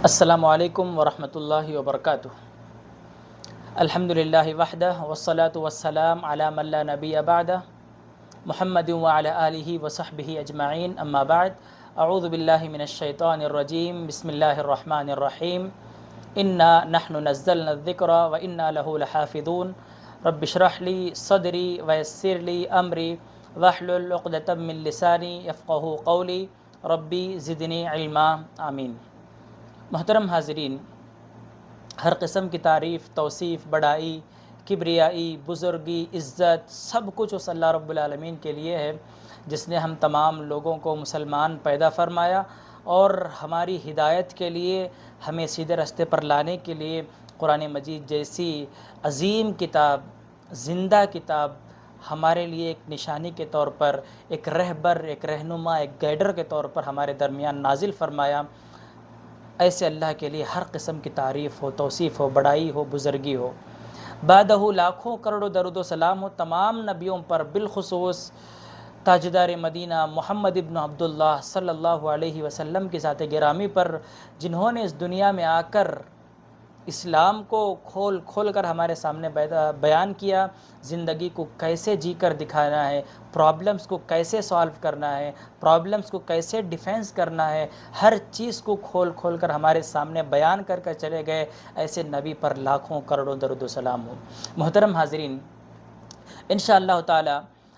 السلام علیکم ورحمۃ اللہ وبرکاتہ۔ الحمد للہ وحدہ والصلاة والسلام علی من لا نبی بعدہ محمد وعلی آلہ وصحبہ اجمعین، اما بعد۔ اعوذ باللہ من الشیطان الرجیم، بسم اللہ الرحمن الرحیم۔ انا نحن نزلنا الذکر وانا لہ لحافظون، رب اشرح لی صدری ویسر لی امری واحلل عقدۃ من لسانی یفقہوا قولی، ربی زدنی علما، آمین۔ محترم حاضرین، ہر قسم کی تعریف، توصیف، بڑائی، کبریائی، بزرگی، عزت سب کچھ اس اللہ رب العالمین کے لیے ہے جس نے ہم تمام لوگوں کو مسلمان پیدا فرمایا اور ہماری ہدایت کے لیے، ہمیں سیدھے راستے پر لانے کے لیے قرآن مجید جیسی عظیم کتاب، زندہ کتاب ہمارے لیے ایک نشانی کے طور پر، ایک رہبر، ایک رہنما، ایک گائیڈر کے طور پر ہمارے درمیان نازل فرمایا۔ ایسے اللہ کے لیے ہر قسم کی تعریف ہو، توصیف ہو، بڑائی ہو، بزرگی ہو۔ بعدہ لاکھوں کروڑوں درود و سلام ہو تمام نبیوں پر، بالخصوص تاجدار مدینہ محمد ابن عبداللہ صلی اللہ علیہ وسلم کی ذات گرامی پر، جنہوں نے اس دنیا میں آ کر اسلام کو کھول کھول کر ہمارے سامنے بیان کیا، زندگی کو کیسے جی کر دکھانا ہے، پرابلمس کو کیسے سالو کرنا ہے، پرابلمس کو کیسے ڈیفینس کرنا ہے، ہر چیز کو کھول کھول کر ہمارے سامنے بیان کر کر چلے گئے، ایسے نبی پر لاکھوں کروڑوں درود و سلام ہو۔ محترم حاضرین، انشاءاللہ تعالی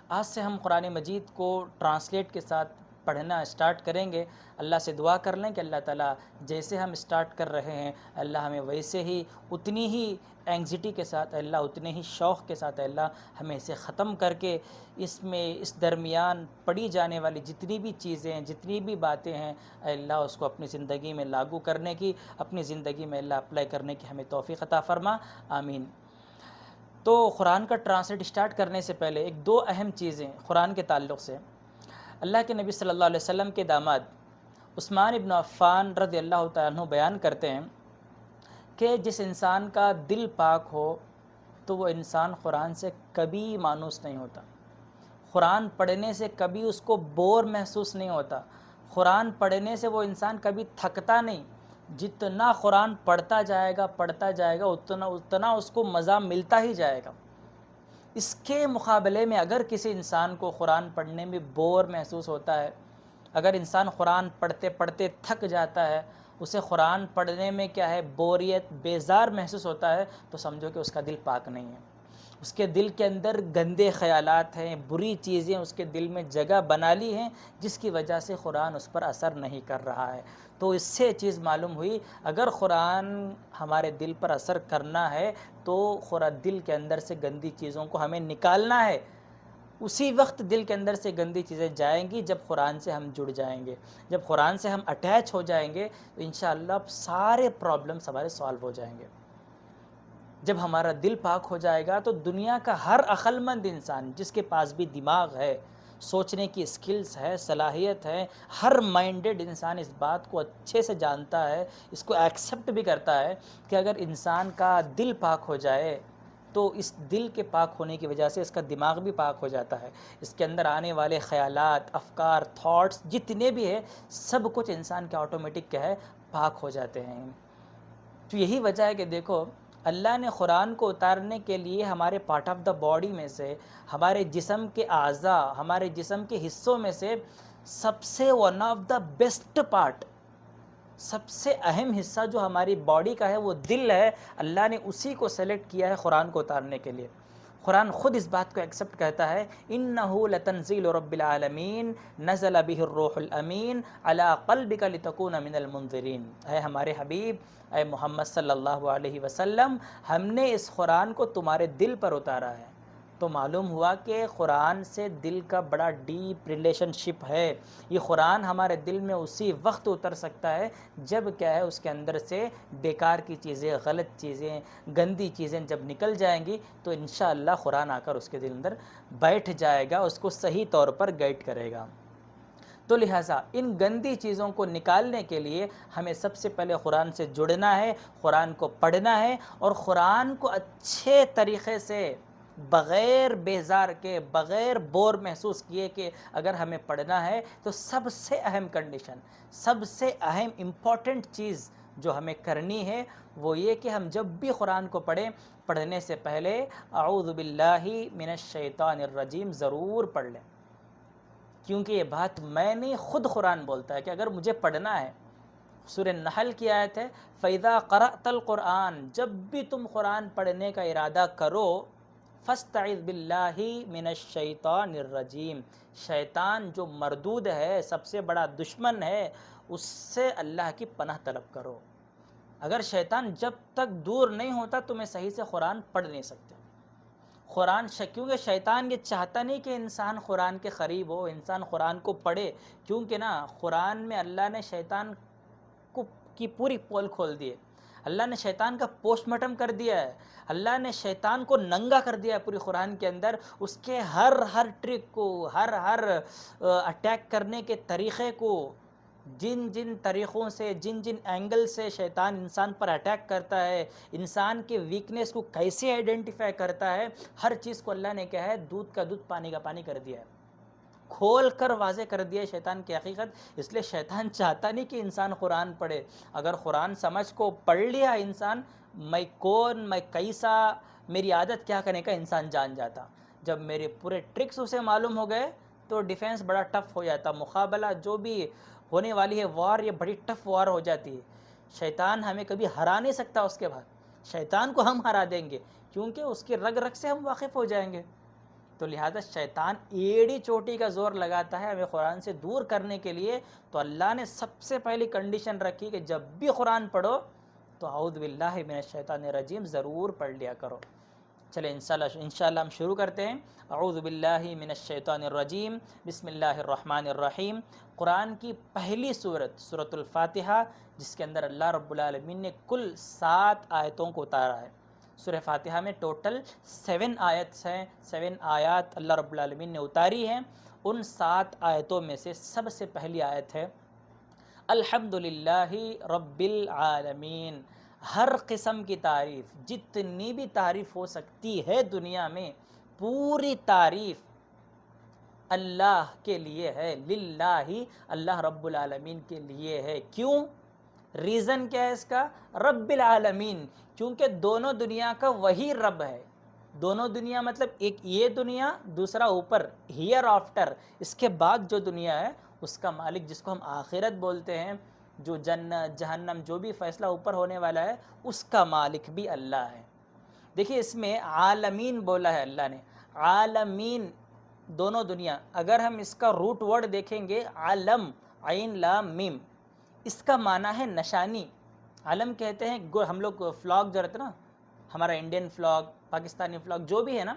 آج سے ہم قرآن مجید کو ٹرانسلیٹ کے ساتھ پڑھنا اسٹارٹ کریں گے۔ اللہ سے دعا کر لیں کہ اللہ تعالیٰ جیسے ہم اسٹارٹ کر رہے ہیں، اللہ ہمیں ویسے ہی، اتنی ہی اینگزٹی کے ساتھ، اللہ اتنے ہی شوق کے ساتھ، اللہ ہمیں اسے ختم کر کے اس میں اس درمیان پڑھی جانے والی جتنی بھی چیزیں، جتنی بھی باتیں ہیں، اللہ اس کو اپنی زندگی میں لاگو کرنے کی، اپنی زندگی میں اللہ اپلائی کرنے کی ہمیں توفیق عطا فرما، آمین۔ تو قرآن کا ٹرانسلیٹ اسٹارٹ کرنے سے پہلے ایک دو اہم چیزیں قرآن کے تعلق سے۔ اللہ کے نبی صلی اللہ علیہ وسلم کے داماد عثمان ابن عفان رضی اللہ تعالیٰ عنہ بیان کرتے ہیں کہ جس انسان کا دل پاک ہو تو وہ انسان قرآن سے کبھی مانوس نہیں ہوتا، قرآن پڑھنے سے کبھی اس کو بور محسوس نہیں ہوتا، قرآن پڑھنے سے وہ انسان کبھی تھکتا نہیں، جتنا قرآن پڑھتا جائے گا اتنا اس کو مزہ ملتا ہی جائے گا۔ اس کے مقابلے میں اگر کسی انسان کو قرآن پڑھنے میں بور محسوس ہوتا ہے، اگر انسان قرآن پڑھتے پڑھتے تھک جاتا ہے، اسے قرآن پڑھنے میں کیا ہے، بوریت، بیزار محسوس ہوتا ہے، تو سمجھو کہ اس کا دل پاک نہیں ہے، اس کے دل کے اندر گندے خیالات ہیں، بری چیزیں اس کے دل میں جگہ بنا لی ہیں، جس کی وجہ سے قرآن اس پر اثر نہیں کر رہا ہے۔ تو اس سے چیز معلوم ہوئی، اگر قرآن ہمارے دل پر اثر کرنا ہے تو دل کے اندر سے گندی چیزوں کو ہمیں نکالنا ہے۔ اسی وقت دل کے اندر سے گندی چیزیں جائیں گی جب قرآن سے ہم جڑ جائیں گے، جب قرآن سے ہم اٹیچ ہو جائیں گے تو انشاءاللہ سارے پرابلمس ہمارے سالو ہو جائیں گے۔ جب ہمارا دل پاک ہو جائے گا تو دنیا کا ہر عقل مند انسان جس کے پاس بھی دماغ ہے، سوچنے کی اسکلز ہے، صلاحیت ہے، ہر مائنڈڈ انسان اس بات کو اچھے سے جانتا ہے، اس کو ایکسیپٹ بھی کرتا ہے کہ اگر انسان کا دل پاک ہو جائے تو اس دل کے پاک ہونے کی وجہ سے اس کا دماغ بھی پاک ہو جاتا ہے، اس کے اندر آنے والے خیالات، افکار، تھاٹس جتنے بھی ہیں سب کچھ انسان کے آٹومیٹک کیا ہے، پاک ہو جاتے ہیں۔ تو یہی وجہ ہے کہ دیکھو، اللہ نے قرآن کو اتارنے کے لیے ہمارے پارٹ آف دا باڈی میں سے، ہمارے جسم کے اعضاء، ہمارے جسم کے حصوں میں سے سب سے one of the best part, سب سے اہم حصہ جو ہماری باڈی کا ہے وہ دل ہے، اللہ نے اسی کو سلیکٹ کیا ہے قرآن کو اتارنے کے لیے۔ قرآن خود اس بات کو ایکسیپٹ کرتا ہے، اِنَّهُ لَتَنزِيلُ رَبِّ الْعَالَمِينَ نَزَلَ بِهِ الرُّوحُ الْأَمِينُ عَلَىٰ قَلْبِكَ لِتَكُونَ مِنَ الْمُنذِرِينَ۔ اے ہمارے حبیب، اے محمد صلی اللہ علیہ وسلم، ہم نے اس قرآن کو تمہارے دل پر اتارا ہے۔ تو معلوم ہوا کہ قرآن سے دل کا بڑا ڈیپ ریلیشن شپ ہے۔ یہ قرآن ہمارے دل میں اسی وقت اتر سکتا ہے جب کیا ہے، اس کے اندر سے بیکار کی چیزیں، غلط چیزیں، گندی چیزیں جب نکل جائیں گی تو انشاءاللہ قرآن آ کر اس کے دل اندر بیٹھ جائے گا، اس کو صحیح طور پر گائیڈ کرے گا۔ تو لہٰذا ان گندی چیزوں کو نکالنے کے لیے ہمیں سب سے پہلے قرآن سے جڑنا ہے، قرآن کو پڑھنا ہے، اور قرآن کو اچھے طریقے سے، بغیر بیزار کے، بغیر بور محسوس کیے کہ اگر ہمیں پڑھنا ہے تو سب سے اہم کنڈیشن، سب سے اہم امپورٹنٹ چیز جو ہمیں کرنی ہے وہ یہ کہ ہم جب بھی قرآن کو پڑھنے سے پہلے اعوذ باللہ من الشیطان الرجیم ضرور پڑھ لیں، کیونکہ یہ بات میں نہیں، خود قرآن بولتا ہے کہ اگر مجھے پڑھنا ہے، سورہ نحل کی آیت ہے فَإِذَا قَرَأْتَ الْقُرْآنَ، جب بھی تم قرآن پڑھنے کا ارادہ کرو فَاسْتَعِذْ بِاللَّهِ مِنَ الشَّيْطَانِ الرَّجِيمِ، شیطان جو مردود ہے، سب سے بڑا دشمن ہے، اس سے اللہ کی پناہ طلب کرو۔ اگر شیطان جب تک دور نہیں ہوتا تمہیں صحیح سے قرآن پڑھ نہیں سکتے۔ قرآن کیونکہ شیطان یہ چاہتا نہیں کہ انسان قرآن کے قریب ہو، انسان قرآن کو پڑھے، کیونکہ نا قرآن میں اللہ نے شیطان کی پوری پول کھول دی ہے، اللہ نے شیطان کا پوسٹ مارٹم کر دیا ہے، اللہ نے شیطان کو ننگا کر دیا ہے پوری قرآن کے اندر، اس کے ہر ٹرک کو، ہر اٹیک کرنے کے طریقے کو، جن طریقوں سے، جن اینگل سے شیطان انسان پر اٹیک کرتا ہے، انسان کے ویکنس کو کیسے آئیڈینٹیفائی کرتا ہے، ہر چیز کو اللہ نے کیا ہے دودھ کا دودھ پانی کا پانی کر دیا ہے، کھول کر واضح کر دیا ہے شیطان کی حقیقت۔ اس لیے شیطان چاہتا نہیں کہ انسان قرآن پڑھے، اگر قرآن سمجھ کو پڑھ لیا انسان، میں کون، میں کیسا، میری عادت کیا کرنے کا انسان جان جاتا۔ جب میرے پورے ٹرکس اسے معلوم ہو گئے تو ڈیفینس بڑا ٹف ہو جاتا، مقابلہ جو بھی ہونے والی ہے وار، یہ بڑی ٹف وار ہو جاتی ہے، شیطان ہمیں کبھی ہرا نہیں سکتا، اس کے بعد شیطان کو ہم ہرا دیں گے کیونکہ اس کی رگ رگ سے ہم واقف ہو جائیں گے۔ تو لہذا شیطان ایڑی چوٹی کا زور لگاتا ہے ہمیں قرآن سے دور کرنے کے لیے، تو اللہ نے سب سے پہلی کنڈیشن رکھی کہ جب بھی قرآن پڑھو تو اعوذ باللہ من الشیطان الرجیم ضرور پڑھ لیا کرو۔ چلیں انشاءاللہ ہم شروع کرتے ہیں۔ اعوذ باللہ من الشیطان الرجیم، بسم اللہ الرحمن الرحیم۔ قرآن کی پہلی سورت سورۃ الفاتحہ، جس کے اندر اللہ رب العالمین نے کل 7 آیتوں کو اتارا ہے۔ سورہ فاتحہ میں ٹوٹل 7 آیتس ہیں، 7 آیات اللہ رب العالمین نے اتاری ہیں۔ ان 7 آیتوں میں سے سب سے پہلی آیت ہے الحمدللہ رب العالمین، ہر قسم کی تعریف، جتنی بھی تعریف ہو سکتی ہے دنیا میں، پوری تعریف اللہ کے لیے ہے، للہ، اللہ رب العالمین کے لیے ہے۔ کیوں؟ ریزن کیا ہے اس کا؟ رب العالمین، کیونکہ دونوں دنیا کا وہی رب ہے۔ دونوں دنیا مطلب ایک یہ دنیا، دوسرا اوپر ہیئر آفٹر، اس کے بعد جو دنیا ہے اس کا مالک، جس کو ہم آخرت بولتے ہیں، جو جنت جہنم جو بھی فیصلہ اوپر ہونے والا ہے اس کا مالک بھی اللہ ہے۔ دیکھیے اس میں عالمین بولا ہے اللہ نے، عالمین دونوں دنیا، اگر ہم اس کا روٹ ورڈ دیکھیں گے عالم، عین لام میم، اس کا معنی ہے نشانی۔ علم کہتے ہیں، ہم لوگ فلاگ جو رہتا ہے نا، ہمارا انڈین فلاگ، پاکستانی فلاگ جو بھی ہے نا،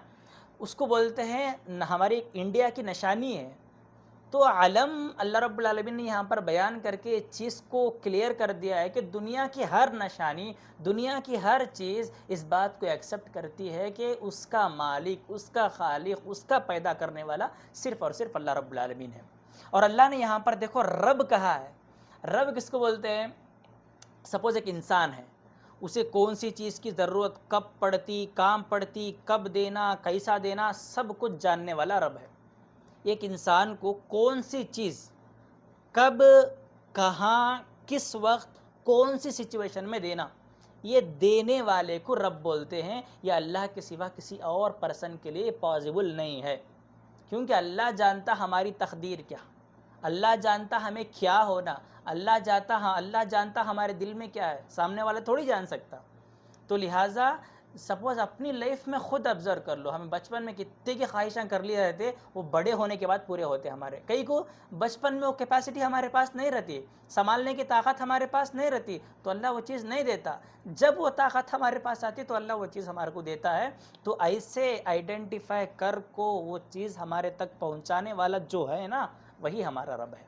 اس کو بولتے ہیں ہماری انڈیا کی نشانی ہے۔ تو علم اللہ رب العالمین نے یہاں پر بیان کر کے اس چیز کو کلیئر کر دیا ہے کہ دنیا کی ہر نشانی، دنیا کی ہر چیز اس بات کو ایکسیپٹ کرتی ہے کہ اس کا مالک، اس کا خالق، اس کا پیدا کرنے والا صرف اور صرف اللہ رب العالمین ہے۔ اور اللہ نے یہاں پر دیکھو رب کہا ہے۔ رب کس کو بولتے ہیں؟ سپوز ایک انسان ہے، اسے کون سی چیز کی ضرورت کب پڑتی، کام پڑتی، کب دینا، کیسا دینا، سب کچھ جاننے والا رب ہے۔ ایک انسان کو کون سی چیز کب، کہاں، کس وقت، کون سی سچویشن میں دینا، یہ دینے والے کو رب بولتے ہیں۔ یہ اللہ کے سوا کسی اور پرسن کے لیے پاسبل نہیں ہے، کیونکہ اللہ جانتا ہماری تقدیر کیا، اللہ جانتا ہمیں کیا ہونا، اللہ جانتا ہمارے دل میں کیا ہے، سامنے والا تھوڑی جان سکتا۔ تو لہٰذا سپوز اپنی لائف میں خود آبزرو کر لو، ہمیں بچپن میں کتنے کی خواہشاں کر لیے رہتے، وہ بڑے ہونے کے بعد پورے ہوتے ہمارے۔ کئی کو بچپن میں وہ کیپیسٹی ہمارے پاس نہیں رہتی، سنبھالنے کی طاقت ہمارے پاس نہیں رہتی، تو اللہ وہ چیز نہیں دیتا۔ جب وہ طاقت ہمارے پاس آتی تو اللہ وہ چیز ہمارے کو دیتا ہے۔ تو ایسے آئیڈینٹیفائی کر کو وہ چیز ہمارے تک پہنچانے والا جو ہے نا، وہی ہمارا رب ہے۔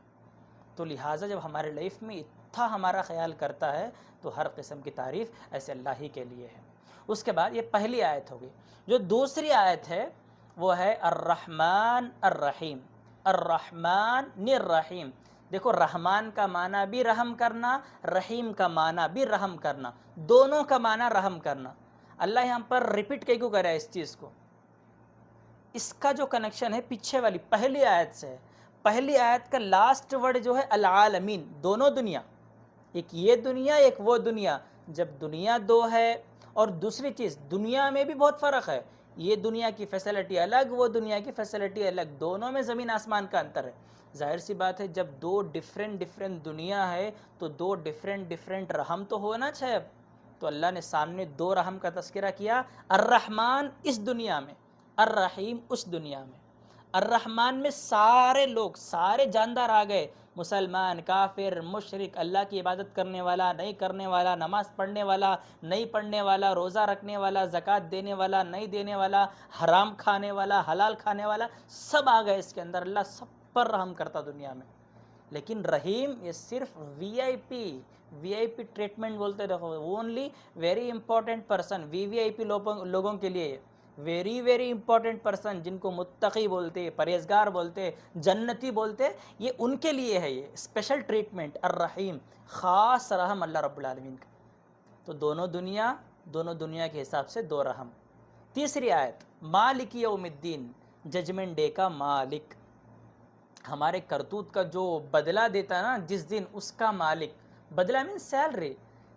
تو لہٰذا جب ہمارے لائف میں اتنا ہمارا خیال کرتا ہے تو ہر قسم کی تعریف ایسے اللہ ہی کے لیے ہے۔ اس کے بعد یہ پہلی آیت ہوگی۔ جو دوسری آیت ہے وہ ہے الرحمن الرحیم، الرحمن الرحیم۔ دیکھو رحمان کا معنی بھی رحم کرنا، رحیم کا معنی بھی رحم کرنا، دونوں کا معنی رحم کرنا۔ اللہ یہاں پر ریپیٹ کیوں کرا ہے اس چیز کو؟ اس کا جو کنیکشن ہے پیچھے والی پہلی آیت سے ہے۔ پہلی آیت کا لاسٹ ورڈ جو ہے العالمین، دونوں دنیا، ایک یہ دنیا ایک وہ دنیا. جب دنیا دو ہے، اور دوسری چیز دنیا میں بھی بہت فرق ہے. یہ دنیا کی فیسلٹی الگ، وہ دنیا کی فیسلٹی الگ، دونوں میں زمین آسمان کا انتر ہے. ظاہر سی بات ہے جب دو ڈفرینٹ دنیا ہے تو دو ڈفرینٹ رحم تو ہونا چاہیے. تو اللہ نے سامنے دو رحم کا تذکرہ کیا، الرحمن اس دنیا میں، الرحیم اس دنیا میں. الرحمن میں سارے لوگ، سارے جاندار آ گئے، مسلمان، کافر، مشرک، اللہ کی عبادت کرنے والا، نہیں کرنے والا، نماز پڑھنے والا، نہیں پڑھنے والا، روزہ رکھنے والا، زکوٰۃ دینے والا، نہیں دینے والا، حرام کھانے والا، حلال کھانے والا، سب آ گئے اس کے اندر. اللہ سب پر رحم کرتا دنیا میں. لیکن رحیم یہ صرف وی آئی پی ٹریٹمنٹ بولتے دیکھو، اونلی ویری امپورٹنٹ پرسن، وی آئی پی لوگوں کے لیے، ویری امپورٹنٹ پرسن جن کو متقی بولتے، پرہیزگار بولتے، جنتی بولتے، یہ ان کے لیے ہے. یہ اسپیشل ٹریٹمنٹ الرحیم، خاص رحم اللہ رب العالمین کا. تو دونوں دنیا کے حساب سے دو رحم. تیسری آیت، مالک یوم الدین، ججمنٹ ڈے کا مالک، ہمارے کرتوت کا جو بدلہ دیتا ہے نا جس دن، اس کا مالک. بدلہ مین سیلری.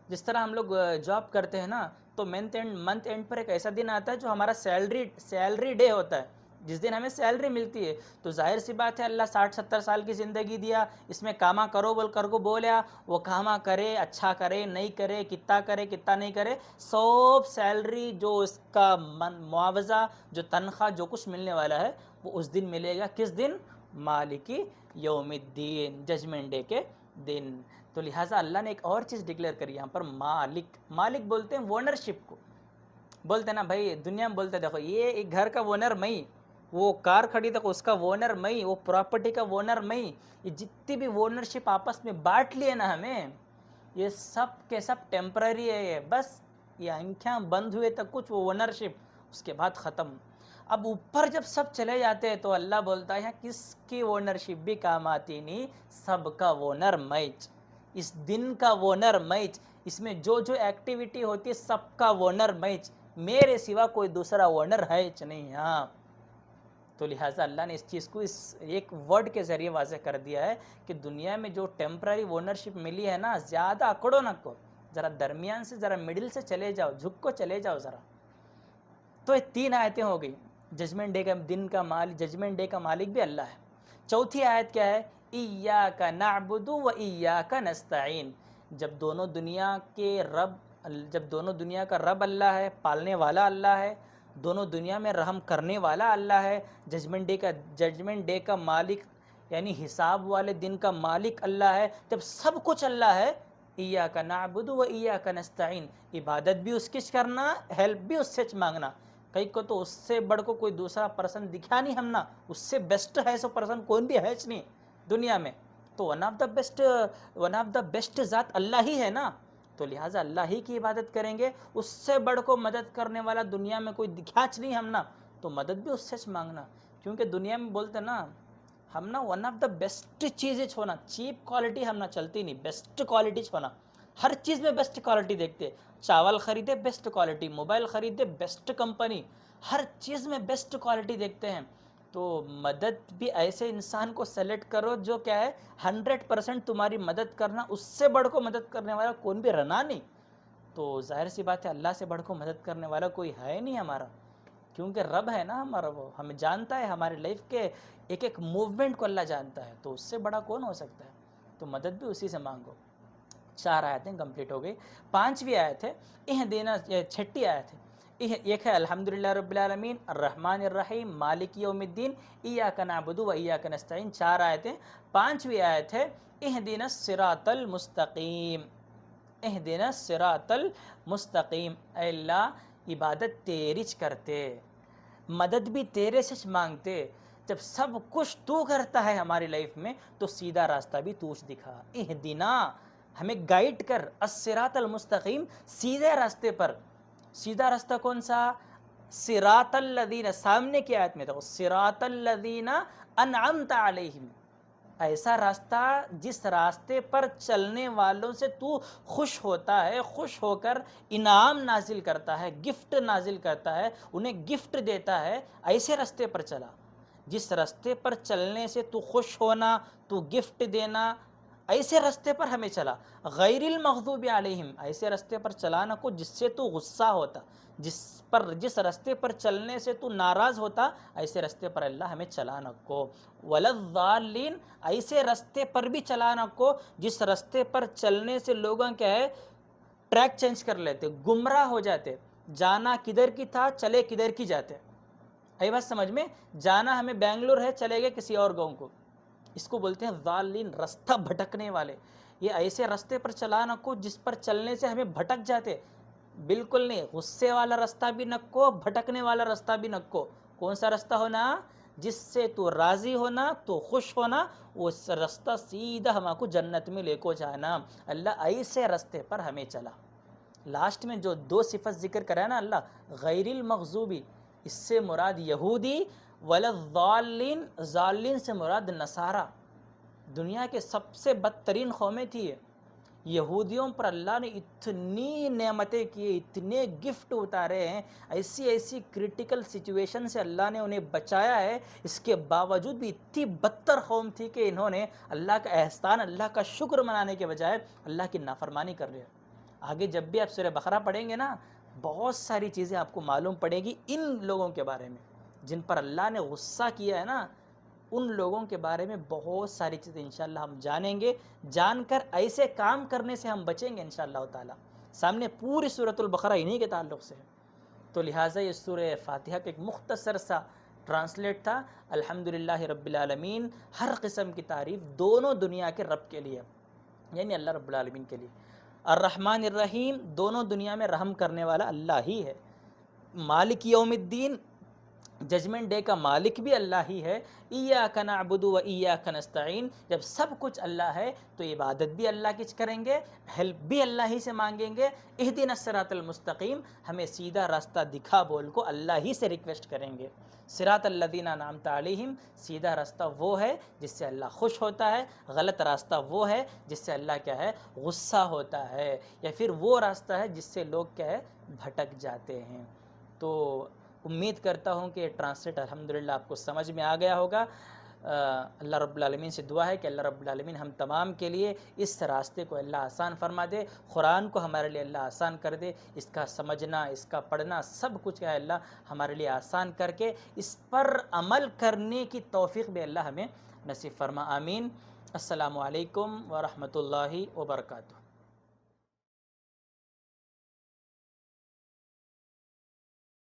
جس طرح ہم لوگ جاب کرتے ہیں نا تو منتھ اینڈ پر ایک ایسا دن آتا ہے جو ہمارا سیلری ڈے ہوتا ہے، جس دن ہمیں سیلری ملتی ہے. تو ظاہر سی بات ہے اللہ 60-70 سال کی زندگی دیا، اس میں کاما کرو بولیا، وہ کاما کرے، اچھا کرے، نہیں کرے، کتنا نہیں کرے، سب سیلری جو اس کا معاوضہ، جو تنخواہ، جو کچھ ملنے والا ہے وہ اس دن ملے گا. کس دن؟ مالکی یوم الدین، ججمنٹ ڈے کے دن. تو لہٰذا اللہ نے ایک اور چیز ڈکلیئر کری یہاں پر، مالک بولتے ہیں اونرشپ کو. بولتے ہیں نا بھائی، دنیا میں بولتے دیکھو یہ ایک گھر کا اونر میں، وہ کار کھڑی دیکھو اس کا اونر میں، وہ پراپرٹی کا اونر میں. یہ جتنی بھی اونرشپ آپس میں بانٹ لیے نا ہمیں، یہ سب کے سب ٹیمپرری ہے. بس یہ آنکھیں بند ہوئے تک کچھ وہ اونرشپ، اس کے بعد ختم. اب اوپر جب سب چلے جاتے ہیں تو اللہ بولتا ہے کس کی اونرشپ بھی کام آتی نہیں، سب کا اونر میچ، اس دن کا اونر میچ، اس میں جو ایکٹیویٹی ہوتی ہے سب کا اونر میچ، میرے سوا کوئی دوسرا اونر ہے نہیں. ہاں، تو لہٰذا اللہ نے اس چیز کو اس ایک ورڈ کے ذریعے واضح کر دیا ہے کہ دنیا میں جو ٹیمپرری اونرشپ ملی ہے نا، زیادہ اکڑو نہ کو، ذرا درمیان سے، ذرا مڈل سے چلے جاؤ، جھک کو چلے جاؤ ذرا. تو یہ 3 آیتیں ہو گئی. ججمنٹ ڈے کا دن کا مالک، ججمنٹ ڈے کا مالک بھی اللہ ہے. چوتھی آیت کیا ہے؟ ایاک نعبد و ایاک نستعین. جب دونوں دنیا کا رب اللہ ہے، پالنے والا اللہ ہے، دونوں دنیا میں رحم کرنے والا اللہ ہے، ججمنٹ ڈے کا مالک یعنی حساب والے دن کا مالک اللہ ہے، جب سب کچھ اللہ ہے، ایاک نعبد و ایاک نستعین، عبادت بھی اس کی کرنا، ہیلپ بھی اس سے مانگنا. کئی کو تو اس سے بڑھ کو کوئی دوسرا پرسن دکھا نہیں ہم نا، اس سے بیسٹ ہے سو پرسن کوئی بھی ہے نہیں دنیا میں. تو ون آف دا بیسٹ ذات اللہ ہی ہے نا. تو لہٰذا اللہ ہی کی عبادت کریں گے. اس سے بڑھ کو مدد کرنے والا دنیا میں کوئی دکھاچ نہیں ہم نا، تو مدد بھی اس سے مانگنا. کیونکہ دنیا میں بولتے نا ہم نا ون آف دا بیسٹ چیزیں چھونا، چیپ کوالٹی ہم نا چلتی نہیں، بیسٹ کوالٹی چھونا. ہر چیز میں بیسٹ کوالٹی دیکھتے، چاول خریدے بیسٹ کوالٹی، موبائل خریدے بیسٹ کمپنی، ہر چیز میں بیسٹ کوالٹی دیکھتے ہیں. تو مدد بھی ایسے انسان کو سلیکٹ کرو جو کیا ہے 100% تمہاری مدد کرنا، اس سے بڑھ کو مدد کرنے والا کون بھی رہنا نہیں. تو ظاہر سی بات ہے اللہ سے بڑھ کو مدد کرنے والا کوئی ہے نہیں ہمارا، کیونکہ رب ہے نا ہمارا، وہ ہمیں جانتا ہے، ہمارے لائف کے ایک موومنٹ کو اللہ جانتا ہے. تو اس سے بڑا کون ہو سکتا ہے؟ تو مدد بھی اسی سے مانگو. 4 آیتیں کمپلیٹ ہو گئی. 5ویں آیت ہے اہدینا، 6ٹھی آیت ہے. ایک ہے الحمدللہ رب العالمین الرحمن الرحیم مالک یوم الدین ایاک نعبد و ایاک نستعین. 4 آیتیں. 5ویں آیت ہے اہدنا الصراط المستقیم. اہدنا الصراط المستقیم، اے اللہ عبادت تیریچ کرتے، مدد بھی تیرے سے مانگتے. جب سب کچھ تو کرتا ہے ہماری لائف میں تو سیدھا راستہ بھی تو دکھا. اہدنا، ہمیں گائیڈ کر، الصراط المستقیم، سیدھے راستے پر. سیدھا راستہ کون سا؟ صراط الذین، سامنے کی آیت میں دیکھو، صراط الذین انعمت علیہم، ایسا راستہ جس راستے پر چلنے والوں سے تو خوش ہوتا ہے، خوش ہو کر انعام نازل کرتا ہے، گفٹ نازل کرتا ہے، انہیں گفٹ دیتا ہے. ایسے راستے پر چلا، جس راستے پر چلنے سے تو خوش ہونا، تو گفٹ دینا، ایسے رستے پر ہمیں چلا، غیر المغضوب علیہم، ایسے رستے پر چلانا کو جس سے تو غصہ ہوتا، جس رستے پر چلنے سے تو ناراض ہوتا، ایسے رستے پر اللہ ہمیں چلانا کو، وللضالین، ایسے رستے پر بھی چلانا کو جس رستے پر چلنے سے لوگوں کیا ہے ٹریک چینج کر لیتے، گمراہ ہو جاتے، جانا کدھر کی تھا چلے کدھر کی جاتے. آئی بات سمجھ میں؟ جانا ہمیں بنگلور ہے، چلے گئے کسی اور گاؤں کو، اس کو بولتے ہیں ضالین، رستہ بھٹکنے والے. یہ ایسے رستے پر چلانا کو جس پر چلنے سے ہمیں بھٹک جاتے، بالکل نہیں. غصے والا رستہ بھی نکو، بھٹکنے والا رستہ بھی نکو. کون سا رستہ ہونا؟ جس سے تو راضی ہونا، تو خوش ہونا، اس رستہ سیدھا ہم کو جنت میں لے کو جانا. اللہ ایسے رستے پر ہمیں چلا. لاسٹ میں جو دو صفت ذکر کرا ہے نا اللہ، غیر المغضوبی، اس سے مراد یہودی، وللضالین، ضالین سے مراد نصارہ. دنیا کے سب سے بدترین قومیں تھی یہ. یہودیوں پر اللہ نے اتنی نعمتیں کی، اتنے گفٹ اتارے ہیں، ایسی ایسی کرٹیکل سچویشن سے اللہ نے انہیں بچایا ہے. اس کے باوجود بھی اتنی بدتر قوم تھی کہ انہوں نے اللہ کا احسان، اللہ کا شکر منانے کے بجائے اللہ کی نافرمانی کر رہے. آگے جب بھی آپ سورہ بقرہ پڑھیں گے نا، بہت ساری چیزیں آپ کو معلوم پڑے گی ان لوگوں کے بارے میں جن پر اللہ نے غصہ کیا ہے نا. ان لوگوں کے بارے میں بہت ساری چیزیں انشاءاللہ ہم جانیں گے. جان کر ایسے کام کرنے سے ہم بچیں گے انشاءاللہ تعالی. سامنے پوری سورۃ البقرہ انہی کے تعلق سے ہے، تو لہٰذا یہ سورہ فاتحہ کا ایک مختصر سا ٹرانسلیٹ تھا. الحمدللہ رب العالمین، ہر قسم کی تعریف دونوں دنیا کے رب کے لیے، یعنی اللہ رب العالمین کے لیے. الرحمن الرحیم، دونوں دنیا میں رحم کرنے والا اللہ ہی ہے. مالک یوم الدین، ججمنٹ ڈے کا مالک بھی اللہ ہی ہے. ایاک نعبد و ایاک نستعین، جب سب کچھ اللہ ہے تو عبادت بھی اللہ کی کریں گے، ہیلپ بھی اللہ ہی سے مانگیں گے. اہدنا الصراط المستقیم، ہمیں سیدھا راستہ دکھا بول کو اللہ ہی سے ریکویسٹ کریں گے. صراط الذین انعمت علیہم، سیدھا راستہ وہ ہے جس سے اللہ خوش ہوتا ہے، غلط راستہ وہ ہے جس سے اللہ کیا ہے غصہ ہوتا ہے، یا پھر وہ راستہ ہے جس سے لوگ کیا ہے بھٹک جاتے ہیں. تو امید کرتا ہوں کہ ٹرانسلیٹ الحمدللہ آپ کو سمجھ میں آ گیا ہوگا. اللہ رب العالمین سے دعا ہے کہ اللہ رب العالمین ہم تمام کے لیے اس راستے کو اللہ آسان فرما دے، قرآن کو ہمارے لیے اللہ آسان کر دے، اس کا سمجھنا، اس کا پڑھنا، سب کچھ ہے اللہ ہمارے لیے آسان کر کے اس پر عمل کرنے کی توفیق بھی اللہ ہمیں نصیب فرما. آمین. السلام علیکم ورحمۃ اللہ وبرکاتہ.